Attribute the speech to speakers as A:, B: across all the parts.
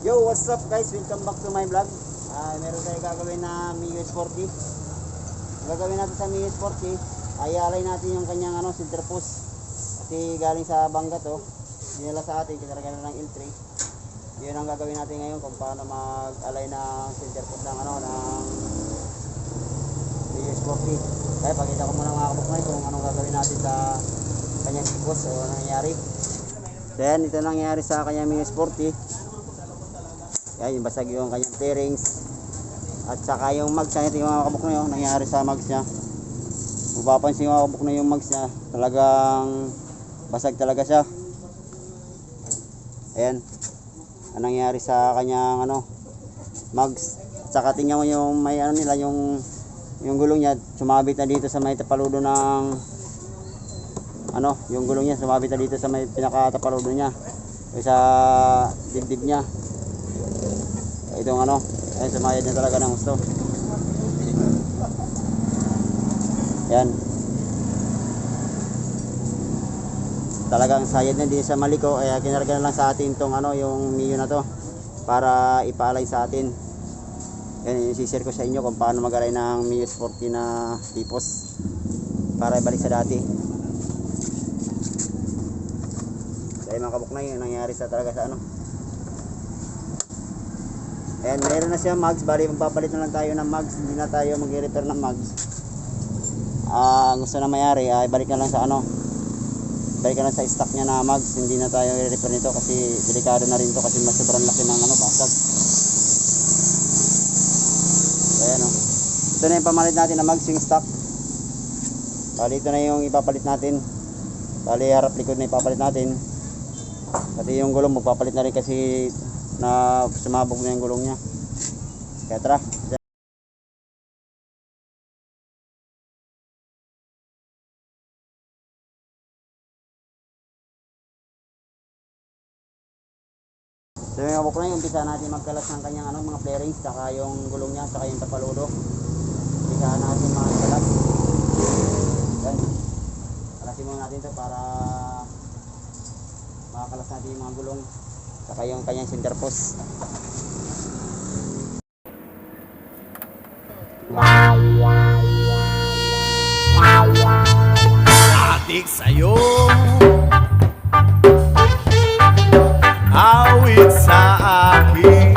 A: Yo, what's up guys? Welcome back to my vlog. Meron tayo gagawin na Mio S40. Ang gagawin natin sa Mio S40 ay alay natin yung kanyang center post. Kasi galing sa bangga to, dinala sa atin, kinaragalan ng L3. Yun ang gagawin natin ngayon kung paano mag-alay ng center post ng ng Mio S40. Kaya pakita ko muna mga kabukmay kung anong gagawin natin sa kanyang post o anong nangyari. Then ito nangyari sa kanyang Mio S40. Yan, yung basag yung kanyang fairings at saka yung mags niya. Ito yung mga kabuk na yun, nangyari sa mags niya. Mapapansin yung mga kabuk na yung mags niya, talagang basag talaga siya. Ayan ang nangyari sa kanyang mags. At saka tingnan mo yung may nila, yung gulong niya sumabit na dito sa may tapaludo ng yung gulong niya sumabit na dito sa may pinakatapaludo niya o sa dibdib niya. Itong ayun, sumayad niya talaga ng gusto. Yan. Talagang sayad na din sa maliko, kaya kinarga na lang sa atin itong yung Mio na to para ipaalay sa atin. Yan, isishare ko sa inyo kung paano mag-alay ng Mio S40 na tipos para ibalik sa dati. Dahil mga kabuk na yun, nangyari sa talaga sa Ayan, meron na siya mags, bali magpapalit na lang tayo ng mags, hindi na tayo mag-repair ng mags. Gusto na mayari, ibalik na lang sa balik na lang sa stock niya na mags, hindi na tayo i-repair nito kasi delikado na rin to kasi mas sobrang laki ng basag. So ayan ito na yung pamalit natin na mags, yung stock. Bali ito na yung ipapalit natin, bali harap likod na ipapalit natin. Pati yung gulong magpapalit na rin kasi na sumabog na yung gulong niya. Kaya tara. So yung kabuk na yung umpisa natin magkalas ng kanyang mga flarings, saka yung gulong niya, saka yung tapaludo. Umpisa natin mga kalas. Yan. Kalasin muna natin ito para makakalas natin yung mga gulong saka yung kanyang center post.
B: Adik sa'yo, awit sa akin,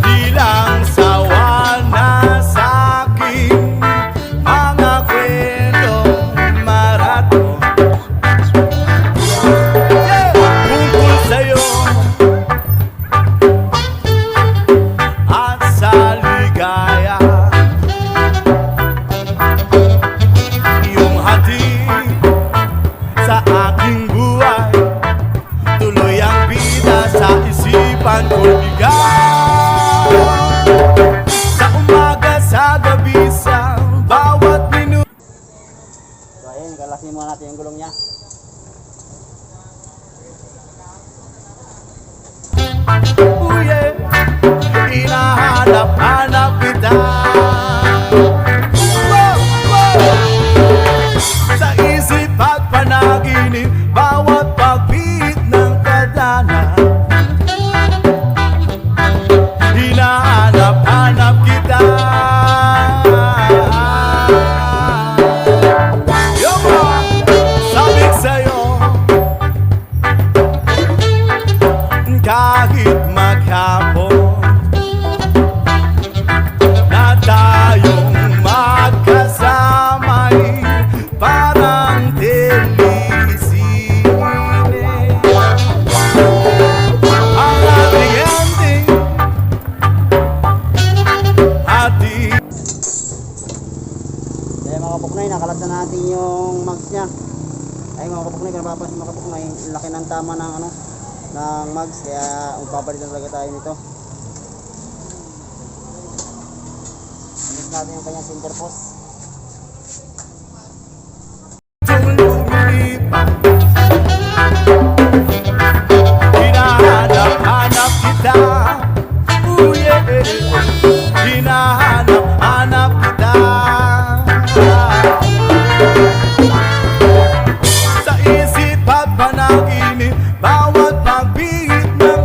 B: bilang sawa na sa'kin, mga kwentong marathon. Tungkol sa'yo at sa ligaya, iyong hatid sa aking buhay, tuloy ang bida sa isipan ko'y bigaw. Sa umaga, sa gabi, sa bawat minuto.
A: So ayun, kalasin muna natin yung gulong niya.
B: Uye, hinahanap-hanap kita. Wow, wow. Sa isip at panaginip, bawat pagpihit ng kadana, hinahanap-hanap kita. Yo, sabik sa'yo, kahit maghapon na tayong magkasama'y parang telisine. Ang ating ending, ating
A: Kaya mga kabuk na yun, nakalas na natin yung mags niya. Ay mga kabuk na yun, kanapapansin mga kabuk na yun, laki ng tama ng ng mags, kaya magpapalit na talaga tayo nito. Alis natin yung kanyang center post.
B: lumilipat, hinahanap-hanap kita. Uye, hinahanap-hanap kita. Sa isip at panaginip, bawat pagbihit ng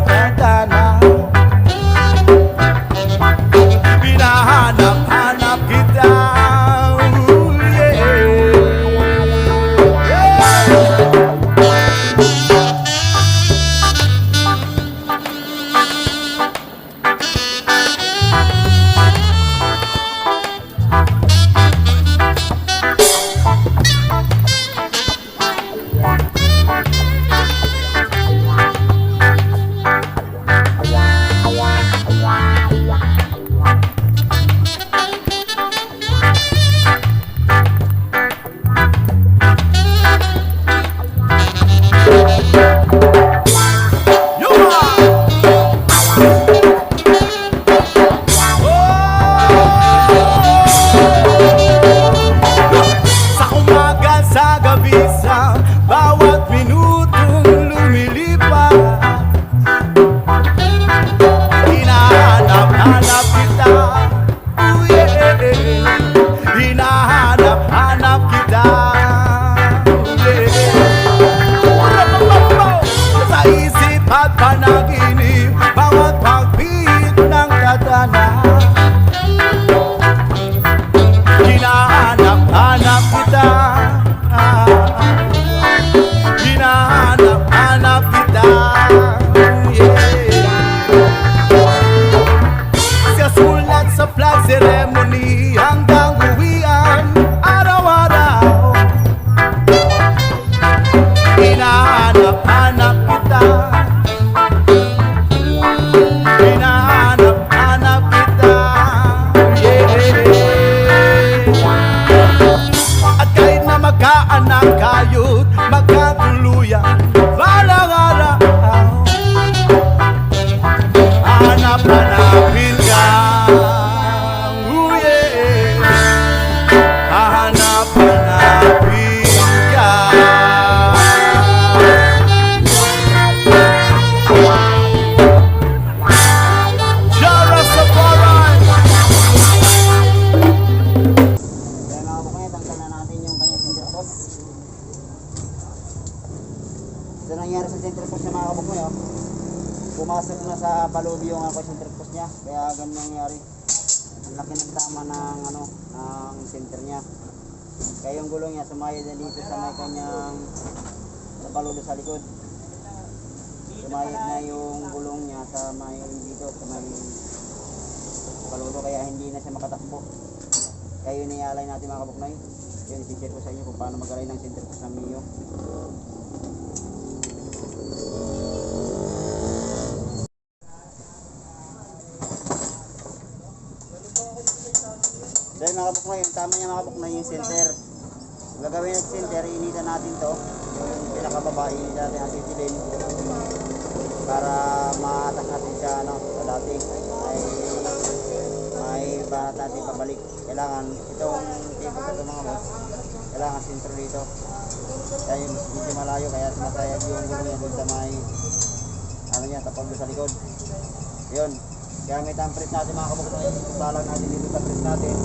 B: at panaginip, bawat pagpit ng tadhana. Hinahanap-hanap kita, hinahanap-hanap kita, yeah. Sa sulat sa flag ceremony hanggang uwian, araw-araw hinahanap-hanap kita, hinahanap-hanap kita, yeah. At kahit na magkaanak kayo't magkatuluyan, balang araw hanap-hanapin ka, ooh, yeah. Hahanap-hanapin ka. Jara Sabaran.
A: Kaya mga kabukay, tanggal na natin yung kanyang center post. Ito nangyari sa center post niya mga kabukay, oh. Pumasok na sa palubi yung center post niya, kaya ganun nangyari. Ang laki ng tama ng ng center niya. Kaya yung gulong niya sumayad na dito sa may kanyang sa paludo sa likod. Sumayad na yung gulong niya sa may dito sa may paludo, kaya hindi na siya makatakbo. Kaya yun ialay natin mga kabuknay. Yun, i-share ko sa inyo kung paano mag-alay ng center post ng Mio. Dahil mga kabuknay, yung tama niya mga kabuknay yung center. Gagawin natin center, initan natin to. Yung pinakababa, initan natin ang titilin. Para ma-attack natin siya sa dati. May barat natin pabalik. Kailangan itong tipo ko mga boss. Kailangan center dito. Kaya yung medyo malayo, kaya masayag yung gulo niya dun sa may tapag doon sa likod. Yun. Gamit ang press natin mga kabuknay. Balang natin dito sa press natin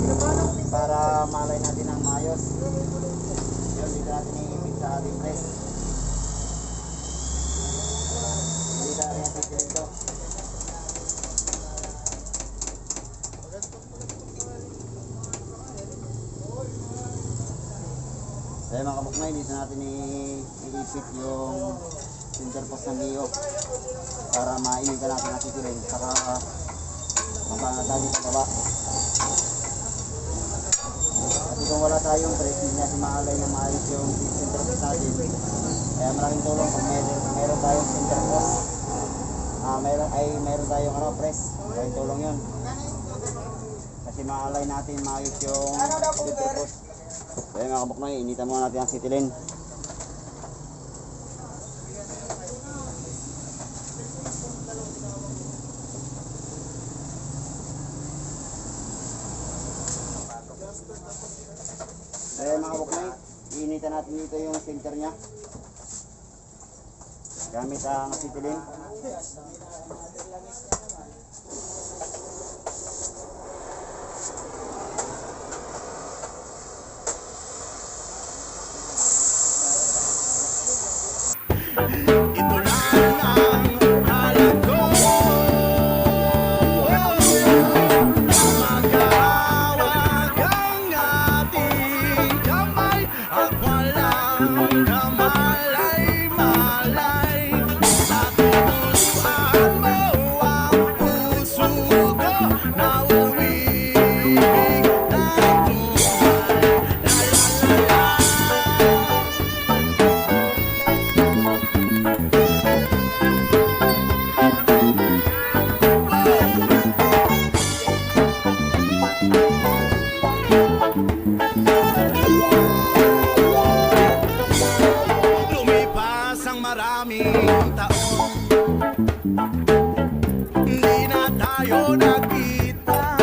A: para malay natin ang maayos. Yun, dito natin i-fit sa ating press. Dito natin i-fit ito. Kaya mga kabuknay, dito natin i-fit yung center post ng Mio para mainitan natin ang titilin. Saka mapangatali sa baba. Kasi kung wala tayong press, hindi natin maalay na maayos yung center post natin. Kaya malaking tulong pag meron tayong center post. Meron tayong press. Malaking tulong yun. Kasi maalay natin maayos yung center post. Kaya mga kabuknay, initan muna natin ang titilin. Kaya mga kabuknay, iinitan natin dito yung center niya gamit ang titilin.
B: Ito lang ang alam ko, magkahawak ang ating kamay at walang kamalay-malay. Natutuluan mo ang puso ko na umiibig ng tunay. La la la la. Lumipas ang maraming taon, hindi na tayo nagkita.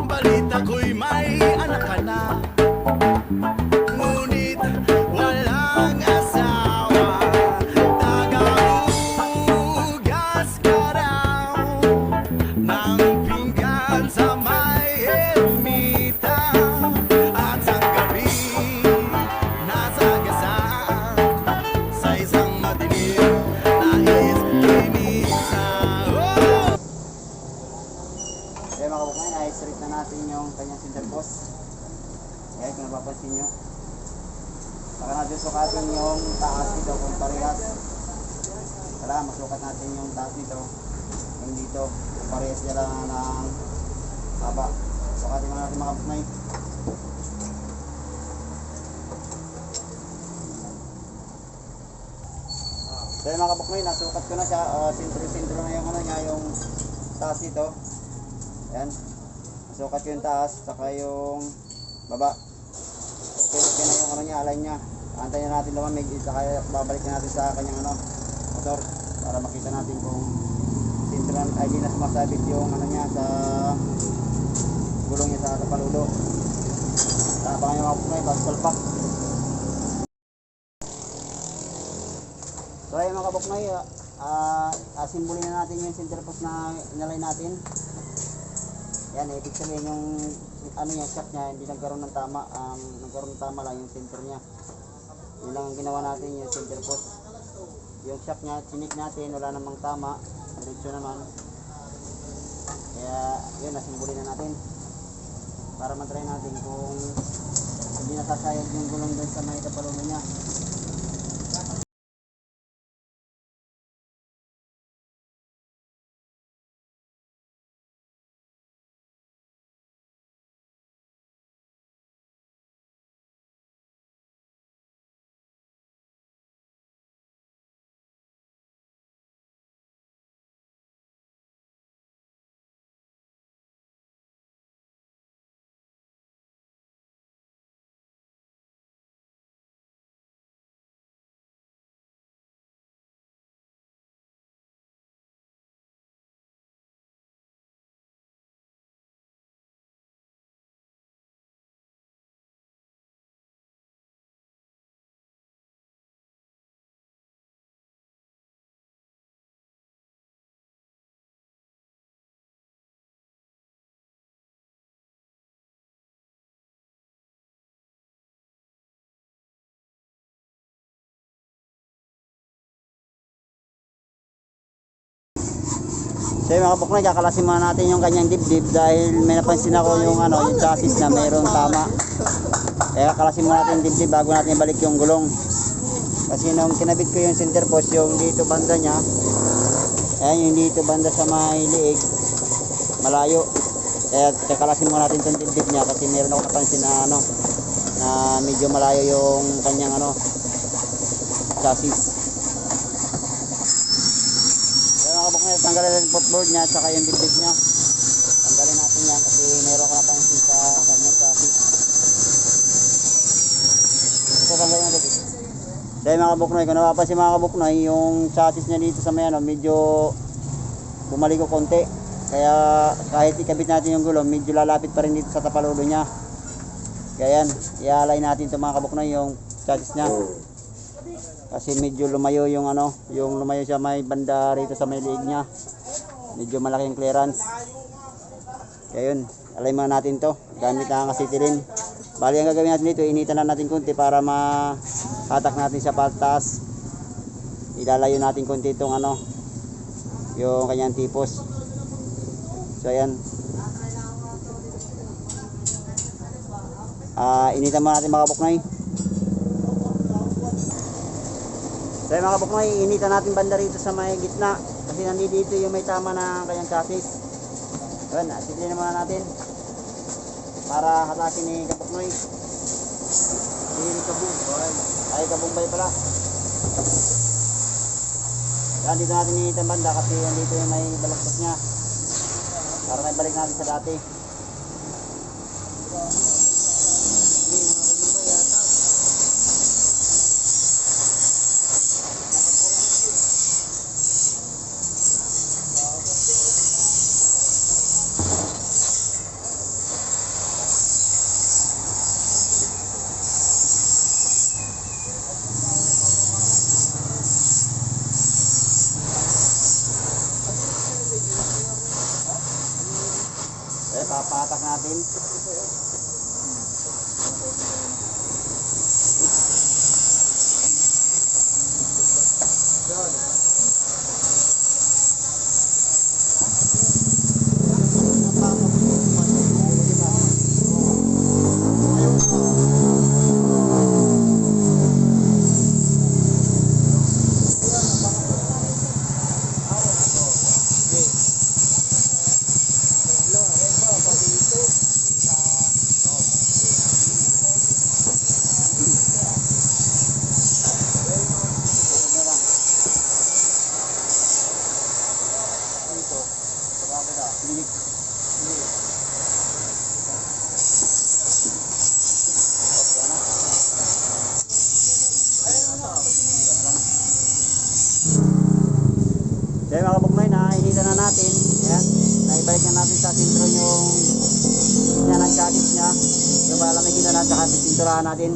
B: Balita ko'y may anak ka na, ngunit walang asawa. Tagahugas ka raw ng pinggan sa may ermita. At sa gabi nasagasaan sa isang madilim
A: napansin nyo. Saka natin sukatin yung taas dito kung parehas. Kailangan masukat natin yung taas dito. Yung dito, kung parehas nila ng haba. Sukatin mo natin mga kapatnay. So yung mga kapatnay, nasukat ko na siya. Sintro-sintro na yung ano niya, yung taas dito. Ayan. Nasukat ko yung taas, saka yung baba. Okay na yung ano niya, alay niya. Antayin natin lumamig, saka babalik na natin sa kanyang ano, motor para makita natin kung sintran ay di na sumasabit yung ano niya sa gulong niya sa tapalulo. Abangan yung mga kapatnay, bago salpak. So ayun mga kapatnay, asimbulin na natin yung center post na inalay natin. Yan, ibig sabihin yung ano yung shock niya, hindi nagkaroon ng tama. Nagkaroon ng tama lang yung center niya. Yun lang ang ginawa natin, yung center post. Yung shock niya, chinik natin, wala namang tama. Diretso naman. Kaya yun, nasimbulin na natin. Para matry natin kung hindi nasasayad yung gulong dun sa may tapaluno niya. So yung mga kapatnay, kakalasin muna natin yung kanyang dibdib dahil may napansin ako yung ano, yung chassis na mayroong tama. Kaya kakalasin muna natin yung dibdib bago natin ibalik yung gulong. Kasi nung kinabit ko yung center post, yung dito banda niya, ayan yung dito banda sa may liig, malayo. Kaya kakalasin muna natin yung dibdib niya kasi mayroon ako napansin na ano, na medyo malayo yung kanyang ano, chassis. Kapag tanggalin natin yung footboard niya at saka yung dibdib niya, tanggalin natin yan kasi meron ko napansin sa kanyang chassis. So tanggalin natin. Dahil mga kabuknoy, kung napapansin mga kabuknoy, yung chassis niya dito sa may ano, medyo bumalik ko konti. Kaya kahit ikabit natin yung gulong, medyo lalapit pa rin dito sa tapalulo niya. Kaya yan, ialay natin ito mga kabuknoy, yung chassis niya. Kasi medyo lumayo yung ano, yung lumayo siya may banda rito sa may liig niya. Medyo malaki yung clearance. Kaya yun, alay muna natin to gamit na kasitilin. Bali ang gagawin natin dito, initan na natin kunti para mahatak natin sa paltas. Ilalayo natin kunti itong ano, yung kanyang tipos. So ayan. Initan muna natin mga kabuknoy. So mga kabuknoy, initan natin banda rito sa may gitna kasi nandito yung may tama na kanyang chassis. Yun, sitilin naman natin para hatakin ni kabuknoy. Hindi kabumbay. Ay kabumbay pala. Yan, dito natin initan banda kasi nandito yung may balaktot niya para may balik natin sa dati. Papatak natin. Kaya mga kabuknoy, nainita na natin. Ayan, naibalik na natin sa sintro yung niya ng chassis niya. Yung palamigin na natin, saka pipinturahan natin.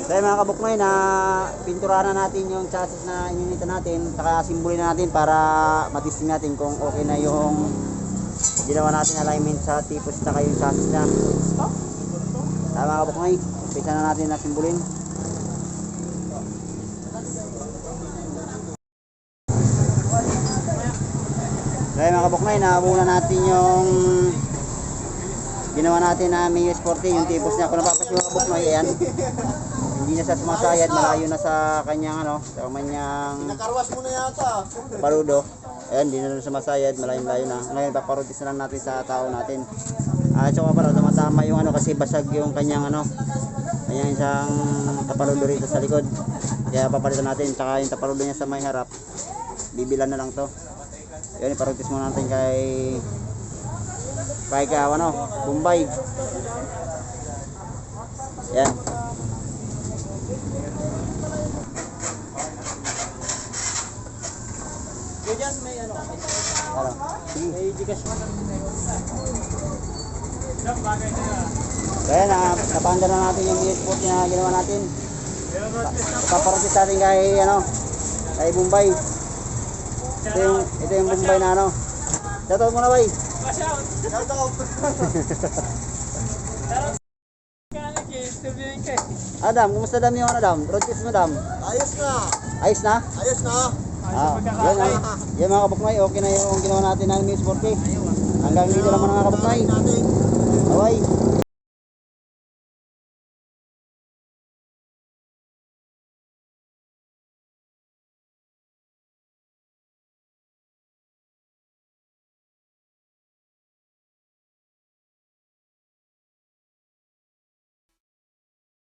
A: Kaya mga kabuknoy, na pinturahan na natin yung chassis na ininita natin, saka simbolin na natin para matisting natin kung okay na yung ginawa natin alignment sa tipos saka yung chassis niya. Kaya mga kabuknoy, umpisa na natin na simbolin. Kaya mga kabuknoy, naabuna natin yung ginawa natin na Mio Sporty, yung tipos niya. Kung napapansin mga kabuknoy, ayan, hindi na siya sumasayad, malayo na sa kanyang sa kanyang
C: Nakarwas mo na yata.
A: parudo. Ayan, hindi na sumasayad, malayo na. Ngayon, paparutis na lang natin sa tao natin. At saka para tumatama yung kasi basag yung kanyang kanyang isang tapaludo rito sa likod. Kaya papalitan natin, tsaka yung tapaludo niya sa may harap, bibilan na lang to. Ayan, iparutis muna natin kay Bombay. Ayan.
C: Ganyan may
A: Sige.
C: may Gcash mo.
A: Kaya napanda na natin yung export na ginawa natin. Paparutis natin kay Bombay. Ito yung Bombay na Shoutout mo na, bay. Adam, kumusta Adam yung Adam? Road test mo, Adam?
C: Ayos na.
A: Ayos na?
C: Ayos na.
A: Yan mga kabuknoy, okay na yung ginawa natin ng Mio Sporty. Hanggang dito lang mga kabuknoy.
C: Natin.
A: Bye.